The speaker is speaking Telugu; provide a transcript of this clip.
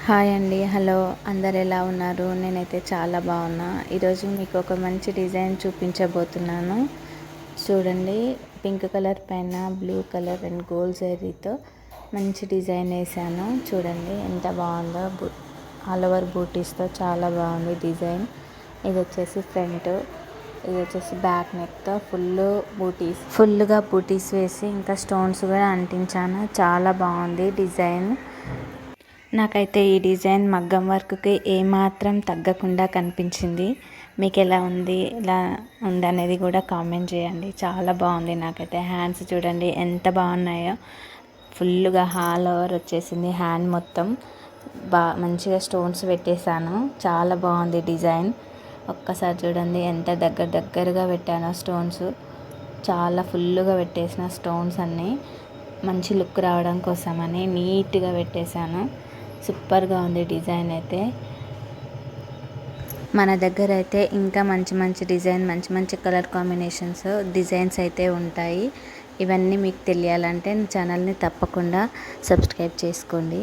హాయ్ అండి. హలో, అందరు ఎలా ఉన్నారు? నేనైతే చాలా బాగున్నా. ఈరోజు మీకు ఒక మంచి డిజైన్ చూపించబోతున్నాను. చూడండి, పింక్ కలర్ పైన బ్లూ కలర్ అండ్ గోల్డ్ జరీతో మంచి డిజైన్ వేసాను. చూడండి ఎంత బాగుందో. ఆల్ ఓవర్ బూటీస్తో చాలా బాగుంది డిజైన్. ఇది వచ్చేసి ఫ్రంట్, ఇది వచ్చేసి బ్యాక్ నెక్తో ఫుల్గా బూటీస్ వేసి ఇంకా స్టోన్స్ కూడా అంటించాను. చాలా బాగుంది డిజైన్. నాకైతే ఈ డిజైన్ మగ్గం వర్క్కి ఏమాత్రం తగ్గకుండా కనిపించింది. మీకు ఎలా ఉంది అనేది కూడా కామెంట్ చేయండి. చాలా బాగుంది. నాకైతే హ్యాండ్స్ చూడండి ఎంత బాగున్నాయో. ఫుల్గా ఆల్ ఓవర్ వచ్చేసింది హ్యాండ్ మొత్తం. మంచిగా స్టోన్స్ పెట్టేశాను. చాలా బాగుంది డిజైన్. ఒక్కసారి చూడండి ఎంత దగ్గరగా పెట్టానో స్టోన్స్. చాలా ఫుల్గా పెట్టేసిన స్టోన్స్ అన్నీ మంచి లుక్ రావడం కోసమని నీట్గా పెట్టేశాను. సూపర్గా ఉంది డిజైన్ అయితే. మన దగ్గర అయితే ఇంకా మంచి డిజైన్, మంచి కలర్ కాంబినేషన్స్ డిజైన్స్ అయితే ఉంటాయి. ఇవన్నీ మీకు తెలియాలంటే ఛానల్ని తప్పకుండా సబ్స్క్రైబ్ చేసుకోండి.